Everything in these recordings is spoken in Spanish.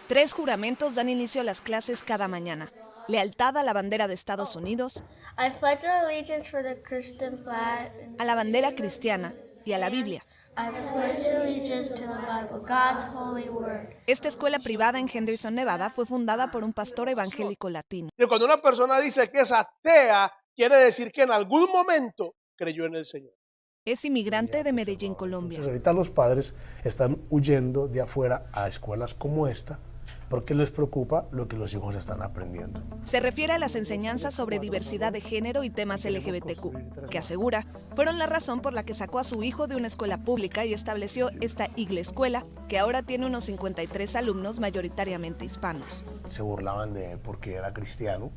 3 juramentos dan inicio a las clases cada mañana. Lealtad a la bandera de Estados Unidos, I pledge allegiance for the Christian flag, a la bandera cristiana y a la Biblia. I pledge allegiance to the Bible, God's holy word. Esta escuela privada en Henderson, Nevada, fue fundada por un pastor evangélico latino. Y cuando una persona dice que es atea, quiere decir que en algún momento creyó en el Señor. Es inmigrante de Medellín, Colombia. Entonces, ahorita los padres están huyendo de afuera a escuelas como esta porque les preocupa lo que los hijos están aprendiendo. Se refiere a las enseñanzas sobre diversidad de género y temas LGBTQ, que asegura fueron la razón por la que sacó a su hijo de una escuela pública y estableció esta escuela, que ahora tiene unos 53 alumnos mayoritariamente hispanos. Se burlaban de él porque era cristiano,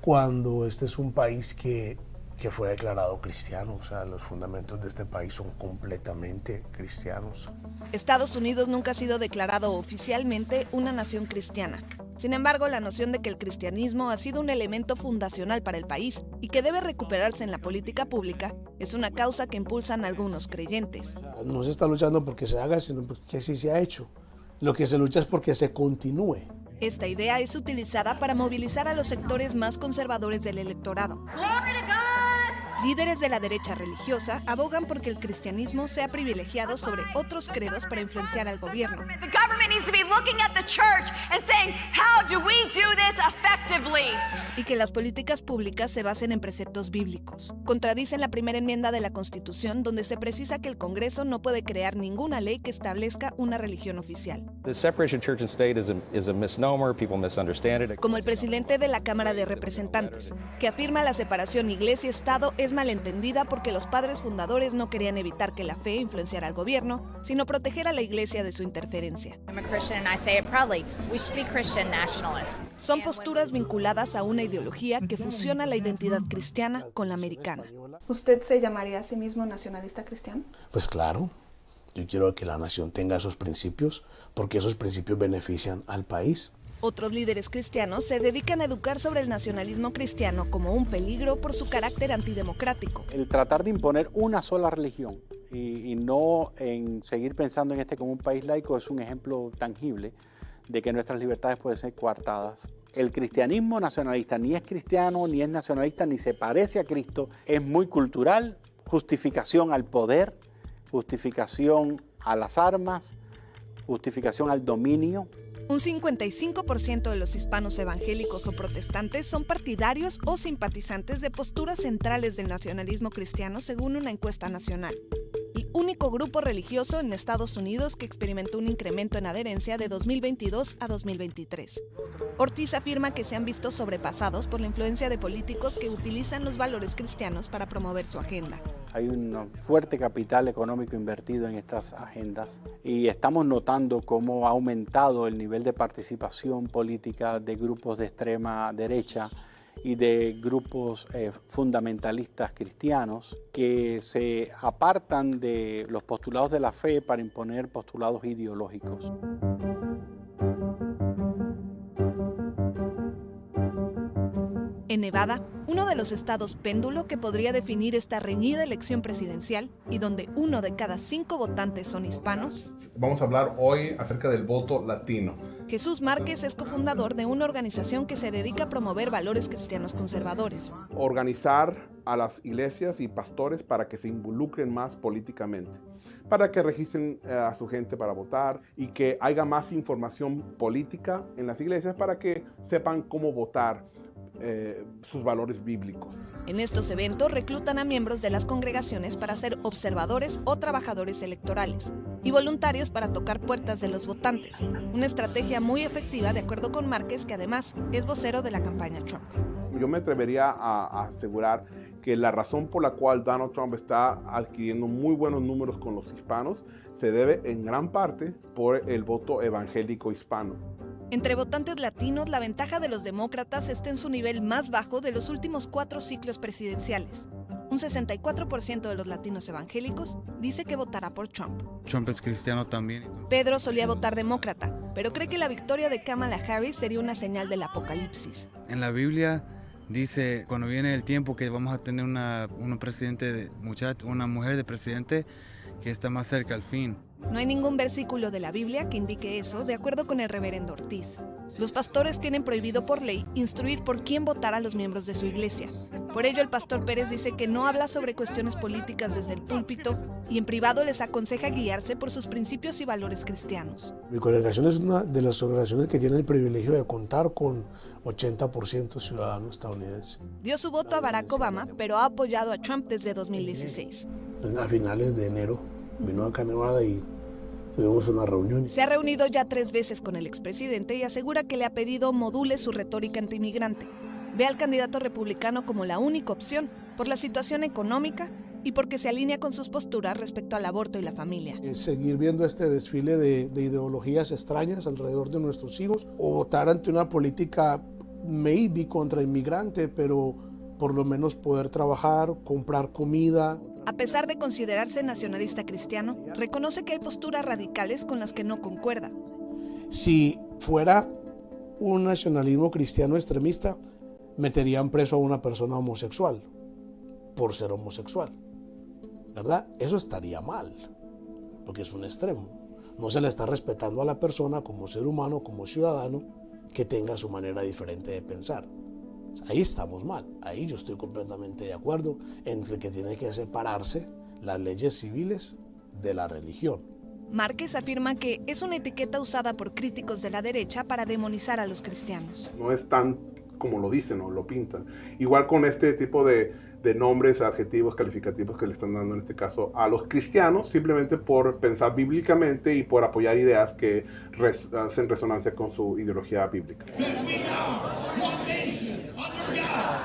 cuando este es un país que fue declarado cristiano, o sea, los fundamentos de este país son completamente cristianos. Estados Unidos nunca ha sido declarado oficialmente una nación cristiana. Sin embargo, la noción de que el cristianismo ha sido un elemento fundacional para el país y que debe recuperarse en la política pública es una causa que impulsan algunos creyentes. No se está luchando porque se haga, sino porque sí se ha hecho. Lo que se lucha es porque se continúe. Esta idea es utilizada para movilizar a los sectores más conservadores del electorado. Líderes de la derecha religiosa abogan porque el cristianismo sea privilegiado sobre otros credos para influenciar al gobierno. Y que las políticas públicas se basen en preceptos bíblicos. Contradicen la primera enmienda de la Constitución, donde se precisa que el Congreso no puede crear ninguna ley que establezca una religión oficial. Como el presidente de la Cámara de Representantes, que afirma la separación iglesia-estado es malentendida porque los padres fundadores no querían evitar que la fe influenciara al gobierno, sino proteger a la iglesia de su interferencia. Son posturas vinculadas a una ideología que fusiona la identidad cristiana con la americana. ¿Usted se llamaría a sí mismo nacionalista cristiano? Pues claro, yo quiero que la nación tenga esos principios porque esos principios benefician al país. Otros líderes cristianos se dedican a educar sobre el nacionalismo cristiano como un peligro por su carácter antidemocrático. El tratar de imponer una sola religión y no en seguir pensando en este como un país laico es un ejemplo tangible de que nuestras libertades pueden ser coartadas. El cristianismo nacionalista ni es cristiano, ni es nacionalista, ni se parece a Cristo. Es muy cultural, justificación al poder, justificación a las armas, justificación al dominio. Un 55% de los hispanos evangélicos o protestantes son partidarios o simpatizantes de posturas centrales del nacionalismo cristiano según una encuesta nacional. El único grupo religioso en Estados Unidos que experimentó un incremento en adherencia de 2022 a 2023. Ortiz afirma que se han visto sobrepasados por la influencia de políticos que utilizan los valores cristianos para promover su agenda. Hay un fuerte capital económico invertido en estas agendas y estamos notando cómo ha aumentado el nivel de participación política de grupos de extrema derecha y de grupos fundamentalistas cristianos que se apartan de los postulados de la fe para imponer postulados ideológicos. En Nevada, uno de los estados péndulo que podría definir esta reñida elección presidencial y donde 1 de cada 5 votantes son hispanos. Vamos a hablar hoy acerca del voto latino. Jesús Márquez es cofundador de una organización que se dedica a promover valores cristianos conservadores. Organizar a las iglesias y pastores para que se involucren más políticamente, para que registren a su gente para votar y que haya más información política en las iglesias para que sepan cómo votar sus valores bíblicos. En estos eventos reclutan a miembros de las congregaciones para ser observadores o trabajadores electorales y voluntarios para tocar puertas de los votantes. Una estrategia muy efectiva de acuerdo con Márquez, que además es vocero de la campaña Trump. Yo me atrevería a asegurar que la razón por la cual Donald Trump está adquiriendo muy buenos números con los hispanos se debe en gran parte por el voto evangélico hispano. Entre votantes latinos, la ventaja de los demócratas está en su nivel más bajo de los últimos 4 ciclos presidenciales. Un 64% de los latinos evangélicos dice que votará por Trump. Trump es cristiano también. Pedro solía votar demócrata, pero cree que la victoria de Kamala Harris sería una señal del apocalipsis. En la Biblia dice, cuando viene el tiempo que vamos a tener una mujer de presidente que está más cerca al fin. No hay ningún versículo de la Biblia que indique eso, de acuerdo con el reverendo Ortiz. Los pastores tienen prohibido por ley instruir por quién votar a los miembros de su iglesia. Por ello, el pastor Pérez dice que no habla sobre cuestiones políticas desde el púlpito y en privado les aconseja guiarse por sus principios y valores cristianos. Mi congregación es una de las congregaciones que tiene el privilegio de contar con 80% ciudadano estadounidense. Dio su voto a Barack Obama, pero ha apoyado a Trump desde 2016. A finales de enero vino acá a Nevada y tuvimos una reunión. Se ha reunido ya 3 veces con el expresidente y asegura que le ha pedido module su retórica antimigrante. Ve al candidato republicano como la única opción por la situación económica y porque se alinea con sus posturas respecto al aborto y la familia. Es seguir viendo este desfile de ideologías extrañas alrededor de nuestros hijos o votar ante una política maybe contra inmigrante, pero por lo menos poder trabajar, comprar comida. A pesar de considerarse nacionalista cristiano, reconoce que hay posturas radicales con las que no concuerda. Si fuera un nacionalismo cristiano extremista, meterían preso a una persona homosexual por ser homosexual, ¿verdad? Eso estaría mal, porque es un extremo. No se le está respetando a la persona como ser humano, como ciudadano, que tenga su manera diferente de pensar. Ahí estamos mal, ahí yo estoy completamente de acuerdo entre que tiene que separarse las leyes civiles de la religión. Márquez afirma que es una etiqueta usada por críticos de la derecha para demonizar a los cristianos. No es tan como lo dicen o lo pintan. Igual con este tipo de nombres, adjetivos, calificativos que le están dando en este caso a los cristianos, simplemente por pensar bíblicamente y por apoyar ideas que hacen resonancia con su ideología bíblica.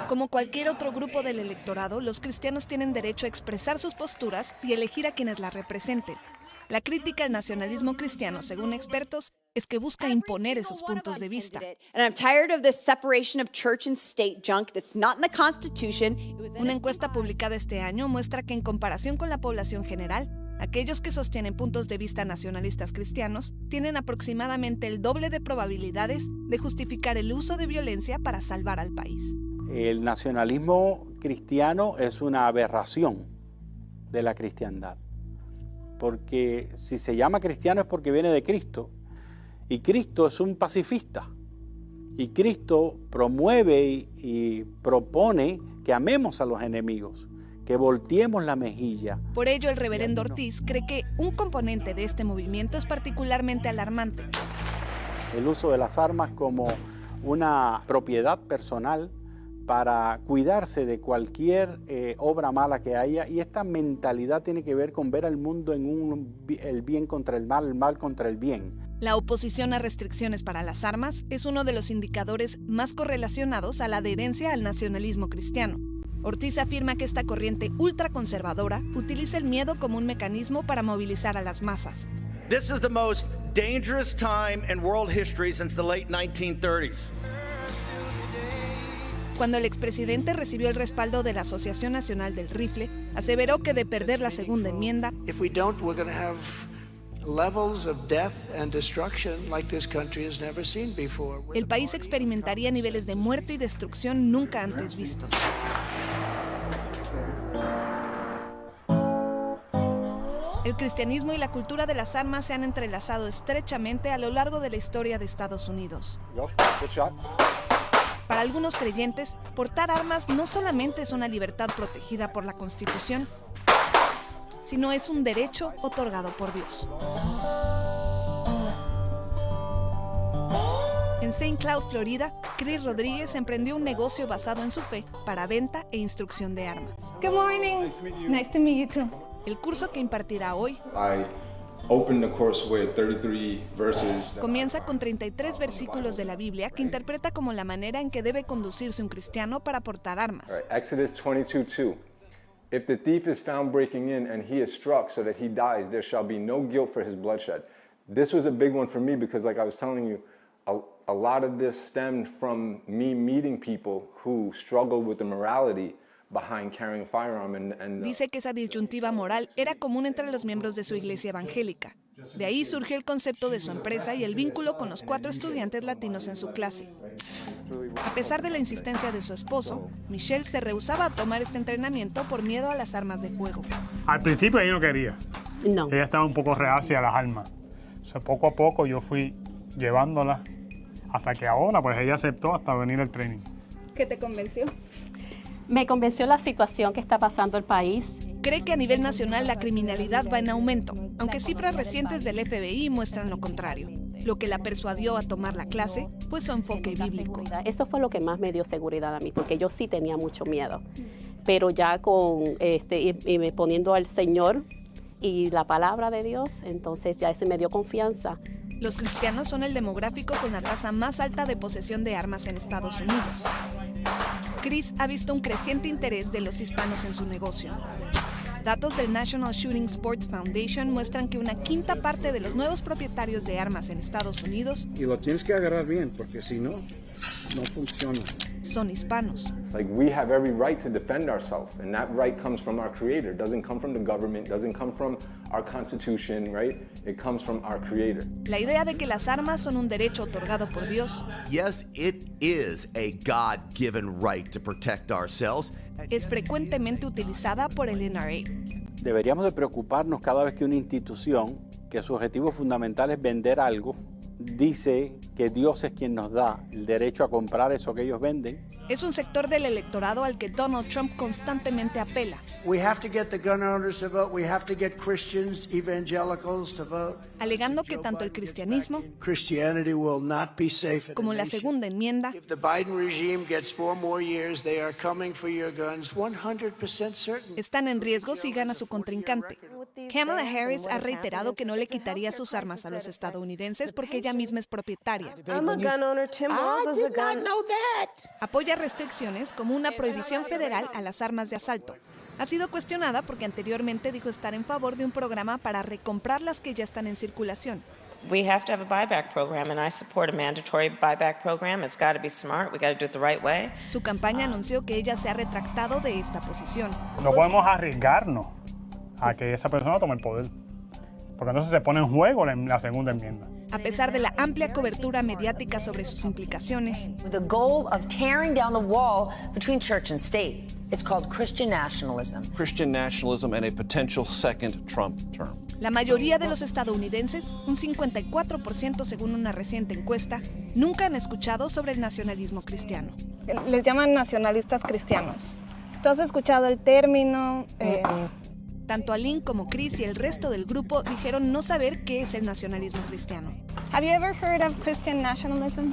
Como cualquier otro grupo del electorado, los cristianos tienen derecho a expresar sus posturas y elegir a quienes las representen. La crítica al nacionalismo cristiano, según expertos, es que busca imponer esos puntos de vista. Una encuesta publicada este año muestra que en comparación con la población general, aquellos que sostienen puntos de vista nacionalistas cristianos tienen aproximadamente el doble de probabilidades de justificar el uso de violencia para salvar al país. El nacionalismo cristiano es una aberración de la cristiandad, porque si se llama cristiano es porque viene de Cristo, y Cristo es un pacifista, y Cristo promueve y propone que amemos a los enemigos, que volteemos la mejilla. Por ello, el reverendo Ortiz cree que un componente de este movimiento es particularmente alarmante. El uso de las armas como una propiedad personal para cuidarse de cualquier obra mala que haya, y esta mentalidad tiene que ver con ver al mundo en el bien contra el mal contra el bien. La oposición a restricciones para las armas es uno de los indicadores más correlacionados a la adherencia al nacionalismo cristiano. Ortiz afirma que esta corriente ultraconservadora utiliza el miedo como un mecanismo para movilizar a las masas. This is the most dangerous time in world history since the late 1930s. Cuando el expresidente recibió el respaldo de la Asociación Nacional del Rifle, aseveró que de perder la segunda enmienda, el país experimentaría niveles de muerte y destrucción nunca antes vistos. El cristianismo y la cultura de las armas se han entrelazado estrechamente a lo largo de la historia de Estados Unidos. Para algunos creyentes, portar armas no solamente es una libertad protegida por la Constitución, sino es un derecho otorgado por Dios. En St. Cloud, Florida, Chris Rodríguez emprendió un negocio basado en su fe para venta e instrucción de armas. Good morning. Nice to meet you too. El curso que impartirá hoy comienza con 33 versículos de la Biblia que interpreta como la manera en que debe conducirse un cristiano para portar armas. Exodus 22:2. If the thief is found breaking in and he is struck so that he dies, there shall be no guilt for his bloodshed. This was a big one for me because, like I was telling you, a lot of this stemmed from me meeting people who struggled with the morality behind carrying a firearm. Dice que esa disyuntiva moral era común entre los miembros de su iglesia evangélica. De ahí surge el concepto de su empresa y el vínculo con los 4 estudiantes latinos en su clase. A pesar de la insistencia de su esposo, Michelle se rehusaba a tomar este entrenamiento por miedo a las armas de fuego. Al principio ella no quería. No. Ella estaba un poco reacia a las armas. O sea, poco a poco yo fui llevándola hasta que ahora pues ella aceptó hasta venir al training. ¿Qué te convenció? Me convenció la situación que está pasando el país. Cree que a nivel nacional la criminalidad va en aumento, aunque cifras recientes del FBI muestran lo contrario. Lo que la persuadió a tomar la clase fue su enfoque bíblico. Eso fue lo que más me dio seguridad a mí, porque yo sí tenía mucho miedo. Pero ya con y me poniendo al Señor y la palabra de Dios, entonces ya ese me dio confianza. Los cristianos son el demográfico con la tasa más alta de posesión de armas en Estados Unidos. Chris ha visto un creciente interés de los hispanos en su negocio. Datos del National Shooting Sports Foundation muestran que una quinta parte de los nuevos propietarios de armas en Estados Unidos y lo tienes que agarrar bien, porque si no, no funciona. Son hispanos. Like, we have every right to defend ourselves, and that right comes from our Creator. It doesn't come from the government, doesn't come from our Constitution, right? It comes from our Creator. La idea de que las armas son un derecho otorgado por Dios. Yes, it is a God-given right to protect ourselves. Es frecuentemente utilizada por el NRA. Deberíamos de preocuparnos cada vez que una institución, que su objetivo fundamental es vender algo, dice que Dios es quien nos da el derecho a comprar eso que ellos venden. Es un sector del electorado al que Donald Trump constantemente apela. We have to get the gun owners to vote. We have to get Christians, evangelicals to vote. Alegando que tanto el cristianismo Christianity will not be safe como la segunda enmienda if the Biden regime gets 4 more years, they are coming for your guns 100% certain. Están en riesgo si gana su contrincante. Kamala Harris ha reiterado que no le quitaría sus armas a los estadounidenses porque ella misma es propietaria. I'm a gun owner. Tim Walz is a gun. Apoya restricciones como una prohibición federal a las armas de asalto. Ha sido cuestionada porque anteriormente dijo estar en favor de un programa para recomprar las que ya están en circulación. We have to have a buyback program, and I support a mandatory buyback program. It's got to be smart. We got to do it the right way. Su campaña anunció que ella se ha retractado de esta posición. No podemos arriesgarnos a que esa persona tome el poder, porque entonces se pone en juego la segunda enmienda. A pesar de la amplia cobertura mediática sobre sus implicaciones, with the goal of tearing down the wall between church and state. It's called Christian nationalism. Christian nationalism and a potential second Trump term. La mayoría de los estadounidenses, un 54% según una reciente encuesta, nunca han escuchado sobre el nacionalismo cristiano. Les llaman nacionalistas cristianos. ¿Tú has escuchado el término? Tanto Aline como Chris y el resto del grupo dijeron no saber qué es el nacionalismo cristiano. Have you ever heard of Christian nationalism?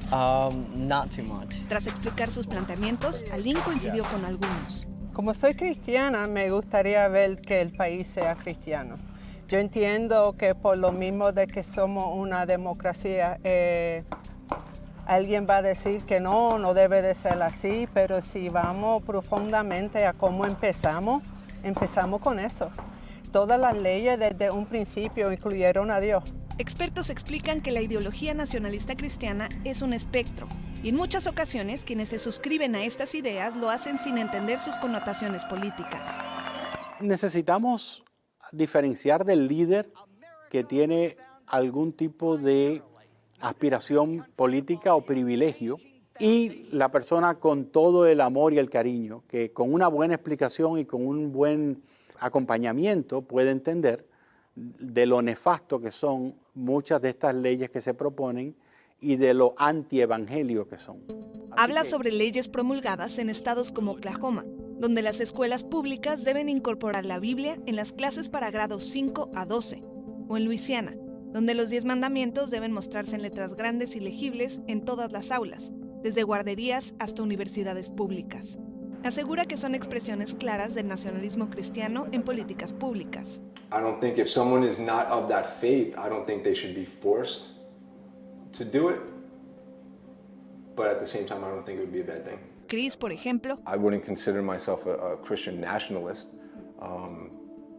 Not too much. Tras explicar sus planteamientos, Aline coincidió con algunos. Como soy cristiana, me gustaría ver que el país sea cristiano. Yo entiendo que por lo mismo de que somos una democracia, alguien va a decir que no debe de ser así, pero si vamos profundamente a cómo empezamos con eso. Todas las leyes desde un principio incluyeron a Dios. Expertos explican que la ideología nacionalista cristiana es un espectro, y en muchas ocasiones quienes se suscriben a estas ideas lo hacen sin entender sus connotaciones políticas. Necesitamos diferenciar del líder que tiene algún tipo de aspiración política o privilegio y la persona con todo el amor y el cariño, que con una buena explicación y con un buen acompañamiento puede entender de lo nefasto que son muchas de estas leyes que se proponen y de lo antievangelio que son. Habla sobre leyes promulgadas en estados como Oklahoma, donde las escuelas públicas deben incorporar la Biblia en las clases para grados 5 a 12, o en Luisiana, donde los 10 mandamientos deben mostrarse en letras grandes y legibles en todas las aulas, desde guarderías hasta universidades públicas. Asegura que son expresiones claras del nacionalismo cristiano en políticas públicas. I don't think if someone is not of that faith, I don't think they should be forced to do it. But at the same time, I don't think it would be a bad thing. Chris, por ejemplo, I wouldn't consider myself a Christian nationalist,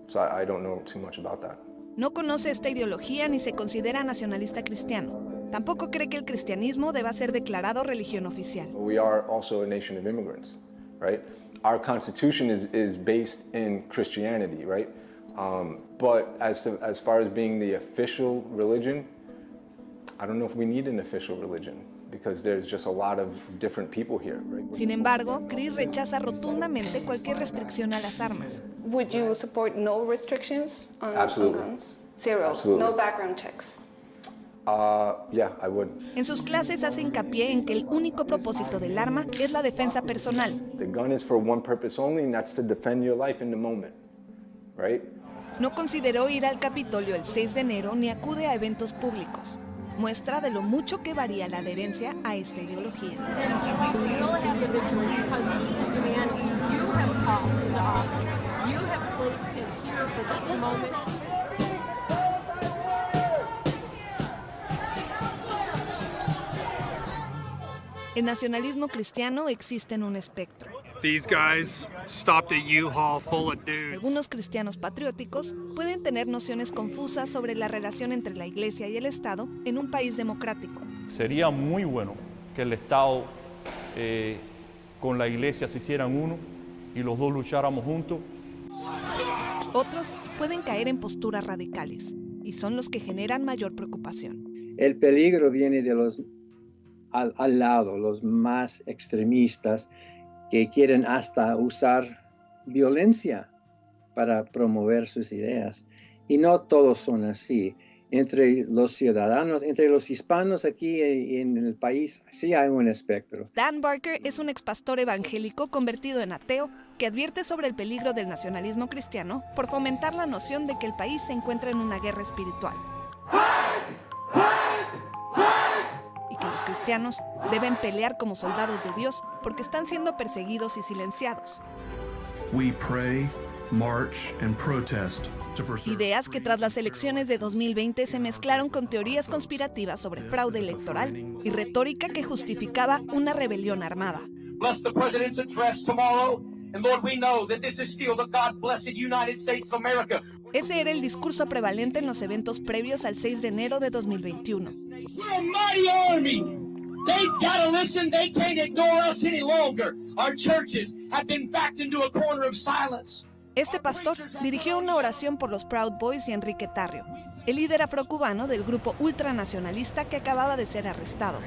so I don't know too much about that. No conoce esta ideología ni se considera nacionalista cristiano. Tampoco cree que el cristianismo deba ser declarado religión oficial. We are also a nation of immigrants, right? Our constitution is based in Christianity, right? But as far as being the official religion, I don't know if we need an official religion because there's just a lot of different people here. Right? Sin embargo, Chris rechaza rotundamente cualquier restricción a las armas. Would you support no restrictions on guns? Zero. Absolutely. No background checks. Yeah, I would. En sus clases hace hincapié en que el único propósito del arma es la defensa personal. The gun is for one purpose only, and that's to defend your life in the moment, right? No consideró ir al Capitolio el 6 de enero ni acude a eventos públicos. Muestra de lo mucho que varía la adherencia a esta ideología. El nacionalismo cristiano existe en un espectro. These guys stopped a U-Haul full of dudes. Algunos cristianos patrióticos pueden tener nociones confusas sobre la relación entre la Iglesia y el Estado en un país democrático. Sería muy bueno que el Estado con la Iglesia se hicieran uno y los dos lucháramos juntos. Otros pueden caer en posturas radicales y son los que generan mayor preocupación. El peligro viene de los al lado, los más extremistas, que quieren hasta usar violencia para promover sus ideas. Y no todos son así. Entre los ciudadanos, entre los hispanos aquí en el país, sí hay un espectro. Dan Barker es un expastor evangélico convertido en ateo que advierte sobre el peligro del nacionalismo cristiano por fomentar la noción de que el país se encuentra en una guerra espiritual. Y que los cristianos deben pelear como soldados de Dios porque están siendo perseguidos y silenciados. We pray, march, and protest. Ideas que tras las elecciones de 2020 se mezclaron con teorías conspirativas sobre fraude electoral y retórica que justificaba una rebelión armada. Ese era el discurso prevalente en los eventos previos al 6 de enero de 2021. Este pastor dirigió una oración por los Proud Boys y Enrique Tarrio, el líder afrocubano del grupo ultranacionalista que acababa de ser arrestado.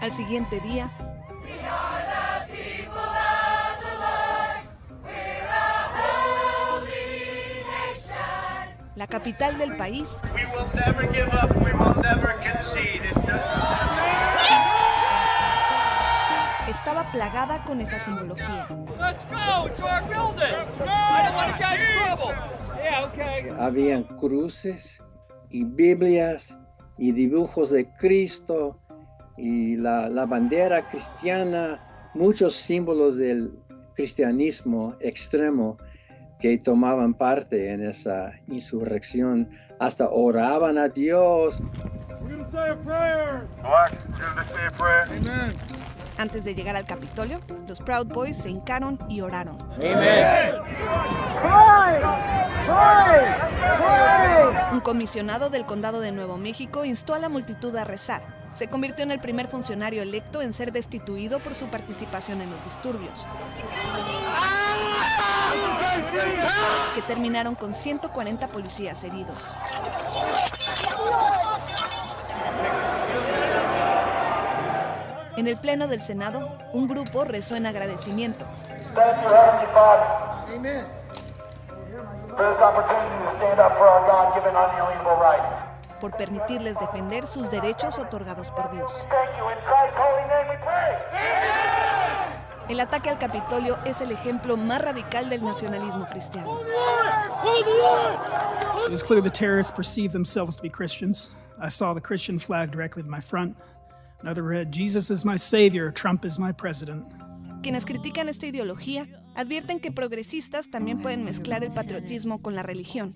Al siguiente día, la capital del país estaba plagada con esa simbología. Habían cruces y Biblias y dibujos de Cristo y la bandera cristiana, muchos símbolos del cristianismo extremo que tomaban parte en esa insurrección, hasta oraban a Dios. Antes de llegar al Capitolio, los Proud Boys se hincaron y oraron. Un comisionado del Condado de Nuevo México instó a la multitud a rezar. Se convirtió en el primer funcionario electo en ser destituido por su participación en los disturbios, que terminaron con 140 policías heridos. En el Pleno del Senado, un grupo rezó en agradecimiento. Por permitirles defender sus derechos otorgados por Dios. El ataque al Capitolio es el ejemplo más radical del nacionalismo cristiano. It is clear the terrorists perceive themselves to be Christians. I saw the Christian flag directly to my front. Another read, Jesus is my savior, Trump is my president. Quienes critican esta ideología advierten que progresistas también pueden mezclar el patriotismo con la religión.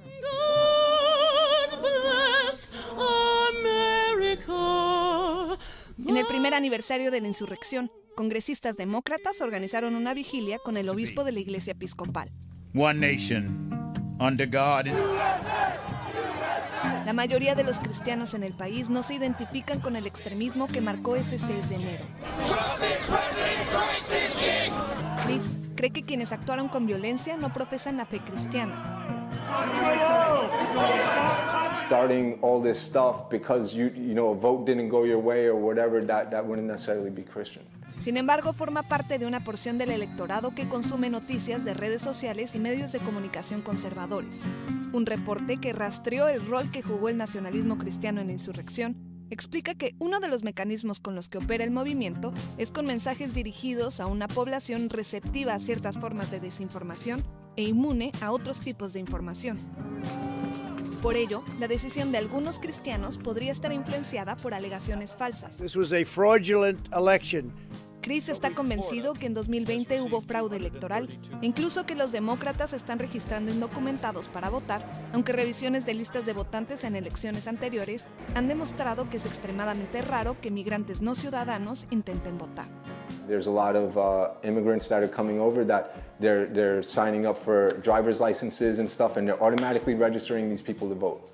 En el primer aniversario de la insurrección, congresistas demócratas organizaron una vigilia con el obispo de la Iglesia Episcopal. One nation, under God. La mayoría de los cristianos en el país no se identifican con el extremismo que marcó ese 6 de enero. Chris cree que quienes actuaron con violencia no profesan la fe cristiana. Starting all this stuff because you know a vote didn't go your way or whatever, that wouldn't necessarily be Christian. Sin embargo, forma parte de una porción del electorado que consume noticias de redes sociales y medios de comunicación conservadores. Un reporte que rastreó el rol que jugó el nacionalismo cristiano en la insurrección explica que uno de los mecanismos con los que opera el movimiento es con mensajes dirigidos a una población receptiva a ciertas formas de desinformación e inmune a otros tipos de información. Por ello, la decisión de algunos cristianos podría estar influenciada por alegaciones falsas. This was a fraudulent election. Chris está convencido que en 2020 hubo fraude electoral e incluso que los demócratas están registrando indocumentados para votar, aunque revisiones de listas de votantes en elecciones anteriores han demostrado que es extremadamente raro que migrantes no ciudadanos intenten votar. There's a lot of immigrants that are coming over that they're signing up for driver's licenses and stuff, and they're automatically registering these people to vote,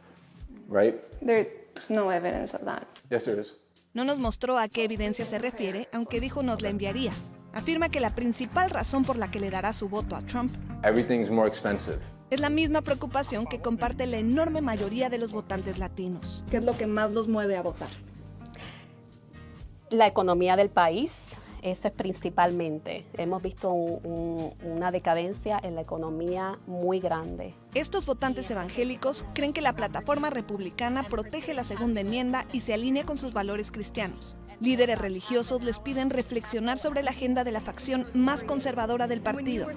right? There's no evidence of that. Yes, there is. No nos mostró a qué evidencia se refiere, aunque dijo nos la enviaría. Afirma que la principal razón por la que le dará su voto a Trump Everything's more expensive. es la misma preocupación que comparte la enorme mayoría de los votantes latinos. ¿Qué es lo que más los mueve a votar? La economía del país. Eso es principalmente. Hemos visto una decadencia en la economía muy grande. Estos votantes evangélicos creen que la plataforma republicana protege la segunda enmienda y se alinea con sus valores cristianos. Líderes religiosos les piden reflexionar sobre la agenda de la facción más conservadora del partido.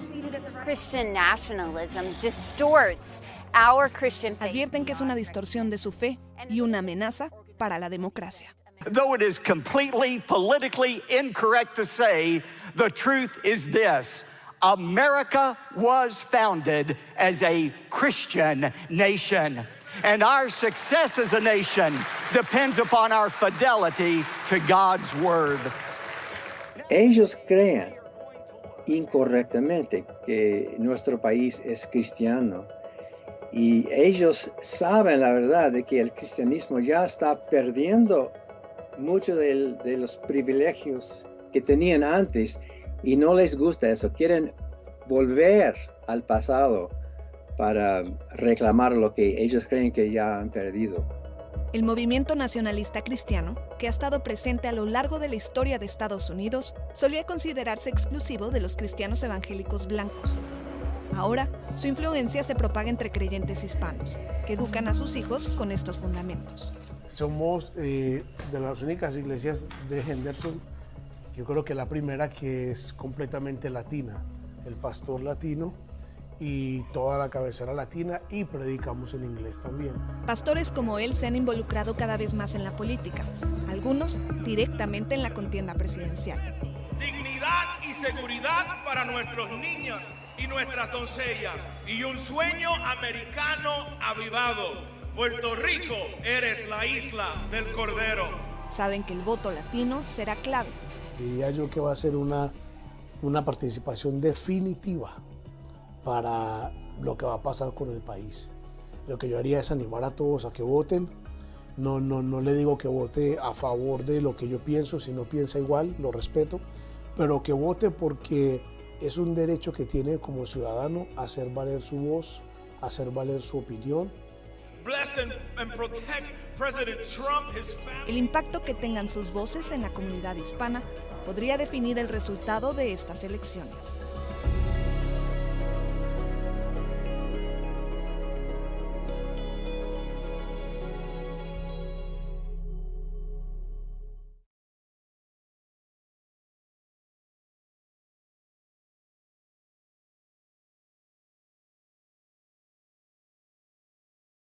Advierten que es una distorsión de su fe y una amenaza para la democracia. Though it is completely politically incorrect to say, the truth is this: America was founded as a Christian nation, and our success as a nation depends upon our fidelity to God's word. Ellos creen incorrectamente que nuestro país es cristiano y ellos saben la verdad de que el cristianismo ya está perdiendo muchos de los privilegios que tenían antes y no les gusta eso. Quieren volver al pasado para reclamar lo que ellos creen que ya han perdido. El movimiento nacionalista cristiano, que ha estado presente a lo largo de la historia de Estados Unidos, solía considerarse exclusivo de los cristianos evangélicos blancos. Ahora, su influencia se propaga entre creyentes hispanos, que educan a sus hijos con estos fundamentos. Somos de las únicas iglesias de Henderson, yo creo que la primera que es completamente latina, el pastor latino y toda la cabecera latina, y predicamos en inglés también. Pastores como él se han involucrado cada vez más en la política, algunos directamente en la contienda presidencial. Dignidad y seguridad para nuestros niños y nuestras doncellas y un sueño americano avivado. Puerto Rico, eres la isla del Cordero. Saben que el voto latino será clave. Diría yo que va a ser una participación definitiva para lo que va a pasar con el país. Lo que yo haría es animar a todos a que voten. No le digo que vote a favor de lo que yo pienso, si no piensa igual, lo respeto, pero que vote porque es un derecho que tiene como ciudadano a hacer valer su voz, a hacer valer su opinión. El impacto que tengan sus voces en la comunidad hispana podría definir el resultado de estas elecciones.